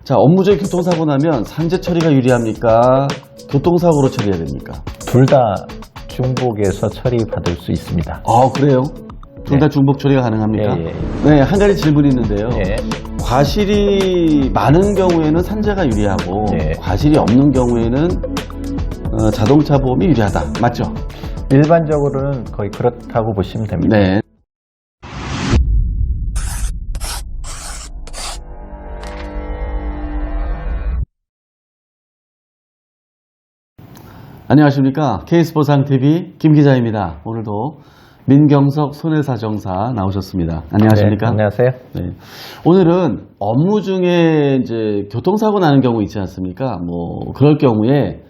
자, 업무적인 교통사고 나면 산재 처리가 유리합니까? 교통사고로 처리해야 됩니까? 둘 다 중복해서 처리받을 수 있습니다. 아, 그래요? 둘 다 네. 중복 처리가 가능합니까? 예, 예. 네, 한 가지 질문이 있는데요. 예. 과실이 많은 경우에는 산재가 유리하고 예. 과실이 없는 경우에는 자동차 보험이 유리하다. 맞죠? 일반적으로는 거의 그렇다고 보시면 됩니다. 네. 안녕하십니까. KS보상TV 김 기자입니다. 오늘도 민경석 손해사정사 나오셨습니다. 안녕하십니까. 네, 안녕하세요. 네. 오늘은 업무 중에 이제 교통사고 나는 경우 있지 않습니까? 뭐, 그럴 경우에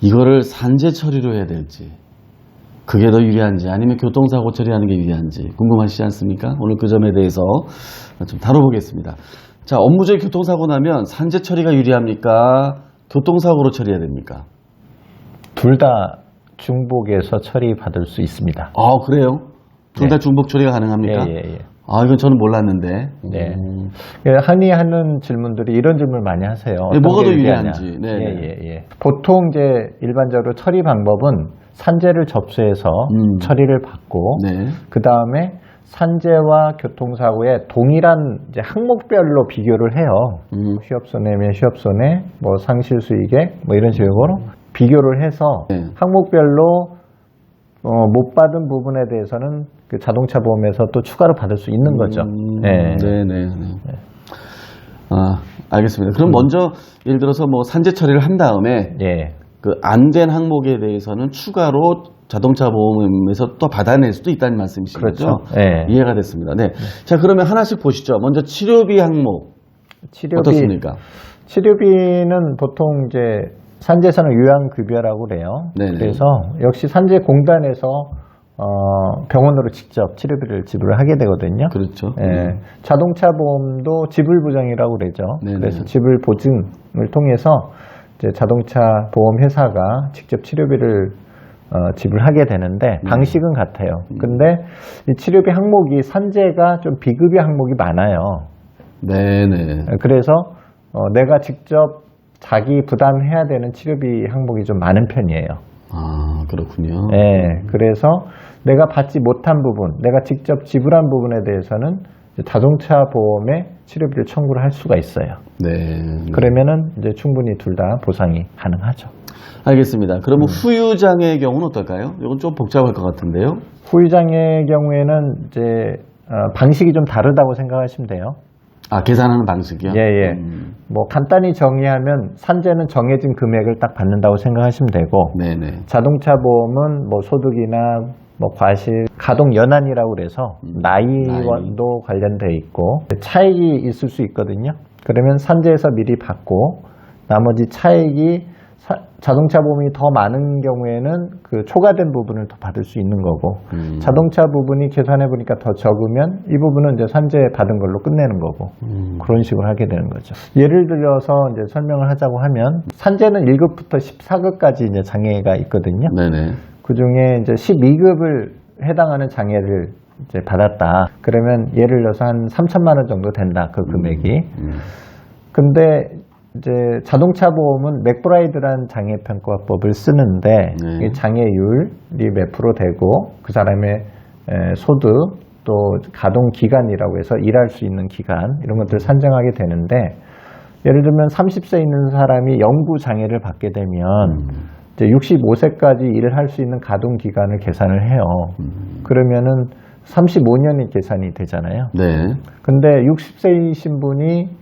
이거를 산재 처리로 해야 될지, 그게 더 유리한지, 아니면 교통사고 처리하는 게 유리한지 궁금하시지 않습니까? 오늘 그 점에 대해서 좀 다뤄보겠습니다. 자, 업무적인 교통사고 나면 산재 처리가 유리합니까? 교통사고로 처리해야 됩니까? 둘 다 중복해서 처리받을 수 있습니다. 아, 그래요? 둘 다 네. 중복 처리가 가능합니까? 예, 예, 예. 아, 이건 저는 몰랐는데. 네. 흔히 하는 질문들이 이런 질문을 많이 하세요. 네, 어떤 뭐가 게 더 유리하냐. 유리한지. 네. 예. 보통 이제 일반적으로 처리 방법은 산재를 접수해서 처리를 받고, 네. 그 다음에 산재와 교통사고의 동일한 이제 항목별로 비교를 해요. 휴업손해면 휴업손해, 뭐 상실수익액, 뭐 이런 식으로 비교를 해서 네. 항목별로 못 받은 부분에 대해서는 그 자동차 보험에서 또 추가로 받을 수 있는 거죠. 네. 네네. 아, 알겠습니다. 그럼 먼저 예를 들어서 뭐 산재 처리를 한 다음에 예. 그 안 된 항목에 대해서는 추가로 자동차 보험에서 또 받아낼 수도 있다는 말씀이신 그렇죠. 거죠? 예. 이해가 됐습니다. 네. 자, 그러면 하나씩 보시죠. 먼저 치료비 항목 어떻습니까? 치료비는 보통 이제 산재에서는 요양급여라고 그래요. 네네. 그래서 역시 산재공단에서 병원으로 직접 치료비를 지불을 하게 되거든요. 그렇죠. 예. 자동차 보험도 지불보장이라고 그러죠. 네네. 그래서 지불보증을 통해서 이제 자동차 보험 회사가 직접 치료비를 지불하게 되는데 방식은 같아요. 근데 이 치료비 항목이 산재가 좀 비급여 항목이 많아요. 네네. 그래서 내가 직접 자기 부담해야 되는 치료비 항목이 좀 많은 편이에요. 아, 그렇군요. 네, 그래서 내가 받지 못한 부분, 내가 직접 지불한 부분에 대해서는 이제 자동차 보험에 치료비를 청구를 할 수가 있어요. 네. 그러면은 이제 충분히 둘 다 보상이 가능하죠. 알겠습니다. 그러면 후유장애의 경우는 어떨까요? 이건 좀 복잡할 것 같은데요. 후유장애의 경우에는 이제 방식이 좀 다르다고 생각하시면 돼요. 아, 계산하는 방식이요? 예. 뭐 간단히 정의하면 산재는 정해진 금액을 딱 받는다고 생각하시면 되고, 네네. 자동차 보험은 뭐 소득이나 뭐 과실, 가동 연한이라고 그래서 나이와도 관련돼 있고 차익이 있을 수 있거든요. 그러면 산재에서 미리 받고 나머지 차익이 자동차 보험이 더 많은 경우에는 그 초과된 부분을 더 받을 수 있는 거고, 자동차 부분이 계산해 보니까 더 적으면 이 부분은 이제 산재 받은 걸로 끝내는 거고, 그런 식으로 하게 되는 거죠. 예를 들어서 이제 설명을 하자고 하면 산재는 1급부터 14급까지 이제 장애가 있거든요. 네네. 그 중에 이제 12급을 해당하는 장애를 이제 받았다. 그러면 예를 들어서 한 3천만 원 정도 된다. 그 금액이. 근데 이제 자동차 보험은 맥브라이드라는 장애평가법을 쓰는데 네. 이 장애율이 몇 프로 되고 그 사람의 소득 또 가동 기간이라고 해서 일할 수 있는 기간 이런 것들을 산정하게 되는데, 예를 들면 30세 있는 사람이 영구 장애를 받게 되면 이제 65세까지 일을 할 수 있는 가동 기간을 계산을 해요. 그러면은 35년이 계산이 되잖아요. 네. 근데 60세이신 분이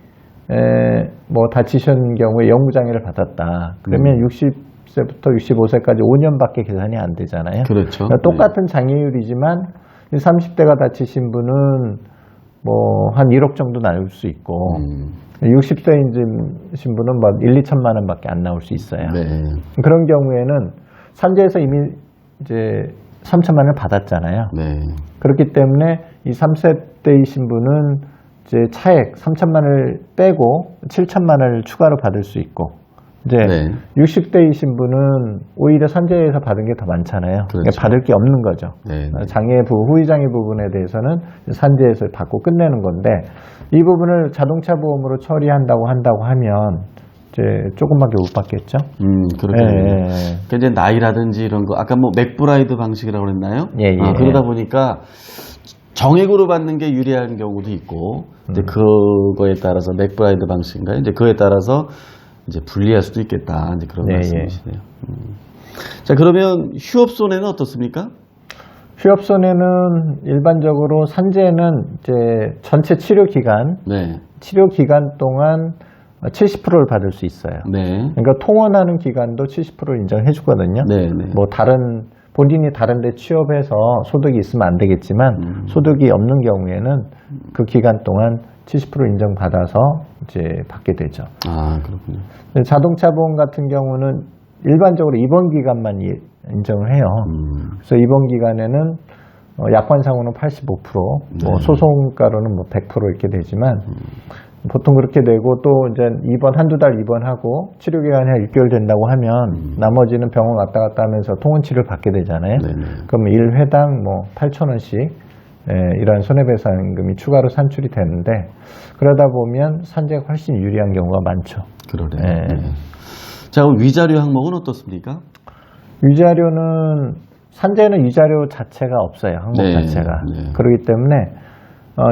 뭐 다치신 경우에 영구장애를 받았다. 그러면 60세부터 65세까지 5년밖에 계산이 안 되잖아요. 그렇죠. 그러니까 똑같은 장애율이지만 30대가 다치신 분은 뭐 한 1억 정도 나올 수 있고 60세이신 분은 뭐 1, 2천만 원밖에 안 나올 수 있어요. 네. 그런 경우에는 산재에서 이미 이제 3천만 원을 받았잖아요. 네. 그렇기 때문에 이 3세대이신 분은 이제 차액 3천만 원을 빼고 7천만 원을 추가로 받을 수 있고, 이제 네. 60대이신 분은 오히려 산재에서 받은 게 더 많잖아요. 그렇죠. 그러니까 받을 게 없는 거죠. 네. 후유장애 부분에 대해서는 산재에서 받고 끝내는 건데 이 부분을 자동차 보험으로 처리한다고 하면 이제 조금밖에 못 받겠죠. 그렇군요. 예. 그러니까 이제 나이라든지 이런 거, 아까 뭐 맥브라이드 방식이라고 그랬나요? 예, 예. 그러다 보니까 정액으로 받는 게 유리한 경우도 있고, 이제 그거에 따라서 맥브라이드 방식인가요? 이제 그에 따라서 이제 불리할 수도 있겠다. 이제 그런 예, 말씀이시네요. 자, 그러면 휴업손해는 어떻습니까? 휴업손해는 일반적으로 산재는 이제 전체 치료 기간 동안 70%를 받을 수 있어요. 네. 그러니까 통원하는 기간도 70%를 인정해 주거든요. 네, 네. 뭐 본인이 다른 데 취업해서 소득이 있으면 안 되겠지만 소득이 없는 경우에는 그 기간 동안 70% 인정받아서 이제 받게 되죠. 아, 그렇군요. 자동차 보험 같은 경우는 일반적으로 입원 기간만 인정을 해요. 그래서 입원 기간에는 약관상으로는 85%, 뭐 소송가로는 뭐 100% 이렇게 되지만 보통 그렇게 되고 또 이제 한두 달 입원하고 치료 기간이 한 6개월 된다고 하면 나머지는 병원 왔다 갔다 하면서 통원 치료를 받게 되잖아요. 네네. 그럼 1회당 뭐 8,000원씩 이러한 손해배상금이 추가로 산출이 되는데 그러다 보면 산재가 훨씬 유리한 경우가 많죠. 그러네요. 예. 네. 자, 그럼 위자료 항목은 어떻습니까? 위자료는 산재는 위자료 자체가 없어요. 항목 네, 자체가. 네. 그렇기 때문에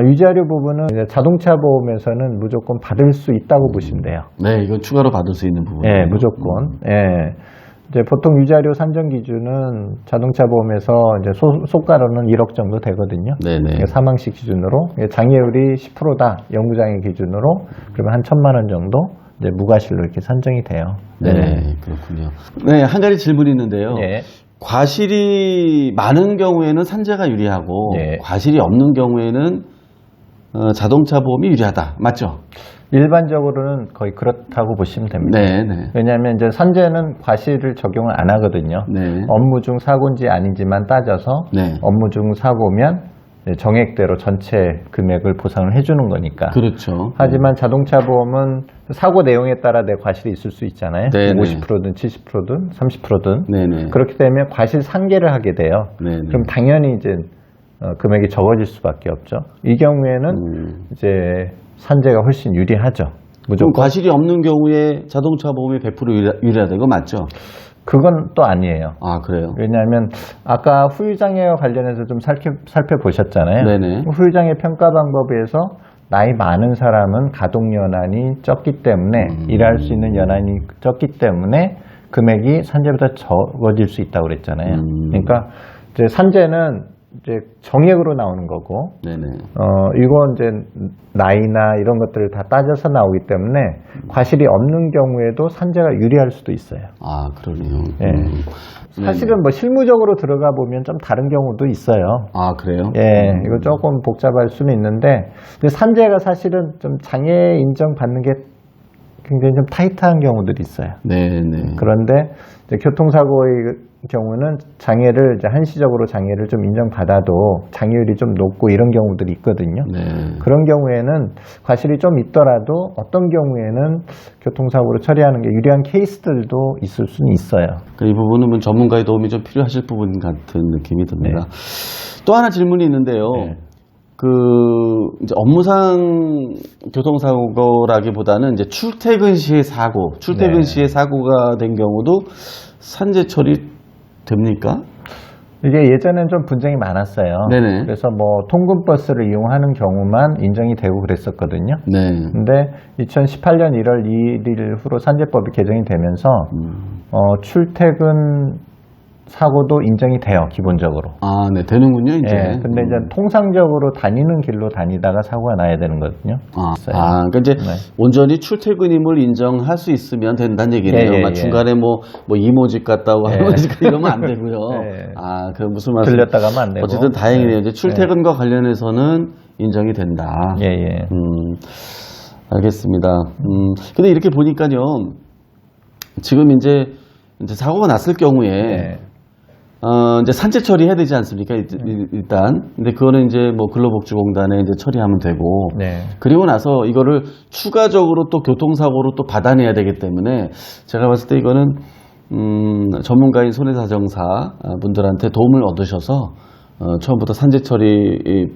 위자료 부분은 이제 자동차 보험에서는 무조건 받을 수 있다고 보시면 돼요. 네, 이건 추가로 받을 수 있는 부분이에요. 예, 무조건. 예. 이제 보통 위자료 산정 기준은 자동차 보험에서 이제 소가로는 1억 정도 되거든요. 네네. 사망시 기준으로 장애율이 10%다. 영구장애 기준으로 그러면 한 1,000만 원 정도 이제 무과실로 이렇게 산정이 돼요. 네, 그렇군요. 네, 한 가지 질문이 있는데요. 예. 과실이 많은 경우에는 산재가 유리하고 네. 과실이 없는 경우에는 자동차 보험이 유리하다. 맞죠? 일반적으로는 거의 그렇다고 보시면 됩니다. 네, 네. 왜냐하면 이제 산재는 과실을 적용을 안 하거든요. 네. 업무 중 사고인지 아닌지만 따져서 네. 업무 중 사고면 정액대로 전체 금액을 보상을 해주는 거니까. 그렇죠. 하지만 자동차 보험은 사고 내용에 따라 내 과실이 있을 수 있잖아요. 네네. 50%든 70%든 30%든. 네네. 그렇기 때문에 과실 상계를 하게 돼요. 네네. 그럼 당연히 이제 금액이 적어질 수밖에 없죠. 이 경우에는 이제 산재가 훨씬 유리하죠. 그럼 무조건. 과실이 없는 경우에 자동차 보험이 100% 유리하다. 이거 맞죠? 그건 또 아니에요. 아, 그래요? 왜냐하면 아까 후유장애와 관련해서 좀 살펴보셨잖아요. 네네. 후유장애 평가 방법에서 나이 많은 사람은 가동연한이 적기 때문에 일할 수 있는 연한이 적기 때문에 금액이 산재보다 적어질 수 있다고 그랬잖아요. 그러니까 이제 산재는 이제 정액으로 나오는 거고, 네네. 이건 이제 나이나 이런 것들을 다 따져서 나오기 때문에 과실이 없는 경우에도 산재가 유리할 수도 있어요. 아, 그러네요. 예. 사실은 뭐 실무적으로 들어가 보면 좀 다른 경우도 있어요. 아, 그래요? 예, 이거 조금 복잡할 수는 있는데, 근데 산재가 사실은 좀 장애 인정받는 게 굉장히 좀 타이트한 경우들이 있어요. 네네. 그런데 이제 교통사고의 경우는 장애를 이제 한시적으로 장애를 좀 인정받아도 장애율이 좀 높고 이런 경우들이 있거든요. 네. 그런 경우에는 과실이 좀 있더라도 어떤 경우에는 교통사고로 처리하는 게 유리한 케이스들도 있을 수는 있어요. 이 부분은 뭐 전문가의 도움이 좀 필요하실 부분 같은 느낌이 듭니다. 또 하나 질문이 있는데요. 네. 이제 업무상 교통사고라기보다는 이제 출퇴근 시의 사고, 네. 시에 사고가 된 경우도 산재 처리 됩니까? 이게 예전엔 좀 분쟁이 많았어요. 네네. 그래서 뭐 통근버스를 이용하는 경우만 인정이 되고 그랬었거든요. 네. 근데 2018년 1월 2일 후로 산재법이 개정이 되면서 출퇴근 사고도 인정이 돼요, 기본적으로. 아, 네, 되는군요, 이제. 예, 근데 이제 통상적으로 다니는 길로 다니다가 사고가 나야 되는 거거든요. 그러니까 이제 온전히 출퇴근임을 인정할 수 있으면 된다는 얘기네요. 예, 막 중간에 뭐 이모집 갔다 오고 할머니집 갔다 이러면 안 되고요. 예. 그 무슨 말씀? 들렸다 가면 안 되고. 어쨌든 다행이네요. 이제 출퇴근과 관련해서는 인정이 된다. 예. 알겠습니다. 근데 이렇게 보니까요, 지금 이제 사고가 났을 경우에 이제 산재 처리해야 되지 않습니까? 일단. 근데 그거는 이제 뭐 근로복지공단에 이제 처리하면 되고. 네. 그리고 나서 이거를 추가적으로 또 교통사고로 또 받아내야 되기 때문에 제가 봤을 때 이거는, 전문가인 손해사정사 분들한테 도움을 얻으셔서, 처음부터 산재 처리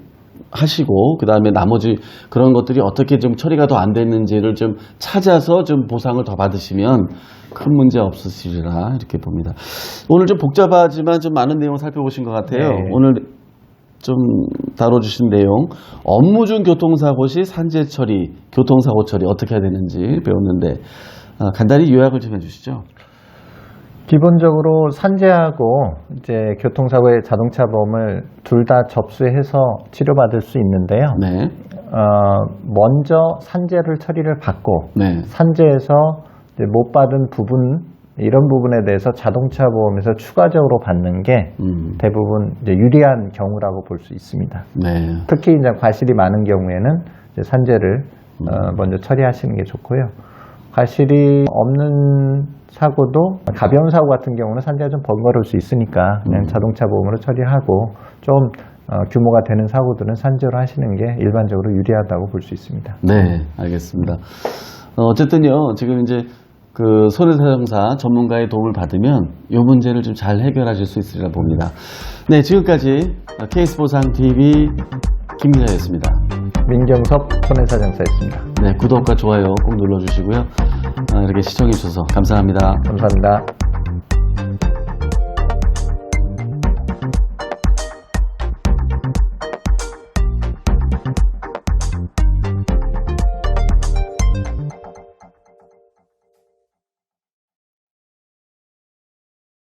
하시고, 그 다음에 나머지 그런 것들이 어떻게 좀 처리가 더 안 됐는지를 좀 찾아서 좀 보상을 더 받으시면 큰 문제 없으시리라 이렇게 봅니다. 오늘 좀 복잡하지만 좀 많은 내용을 살펴보신 것 같아요. 네. 오늘 좀 다뤄주신 내용, 업무 중 교통사고 시 산재 처리, 교통사고 처리 어떻게 해야 되는지 배웠는데 간단히 요약을 좀 해주시죠. 기본적으로 산재하고 이제 교통사고의 자동차 보험을 둘 다 접수해서 치료받을 수 있는데요. 네, 먼저 산재를 처리를 받고 네, 산재에서 이제 못 받은 부분 이런 부분에 대해서 자동차 보험에서 추가적으로 받는 게 대부분 이제 유리한 경우라고 볼 수 있습니다. 네, 특히 이제 과실이 많은 경우에는 이제 산재를 먼저 처리하시는 게 좋고요. 과실이 없는 사고도 가벼운 사고 같은 경우는 산재가 좀 번거로울 수 있으니까 그냥 자동차 보험으로 처리하고 좀 규모가 되는 사고들은 산재로 하시는 게 일반적으로 유리하다고 볼 수 있습니다. 네, 알겠습니다. 어쨌든요, 지금 이제 그 손해사정사 전문가의 도움을 받으면 이 문제를 좀 잘 해결하실 수 있으리라 봅니다. 네, 지금까지 K스포츠상TV 김기자였습니다. 민경섭 손해사정사였습니다. 네, 구독과 좋아요 꼭 눌러주시고요. 이렇게 시청해 주셔서 감사합니다. 감사합니다.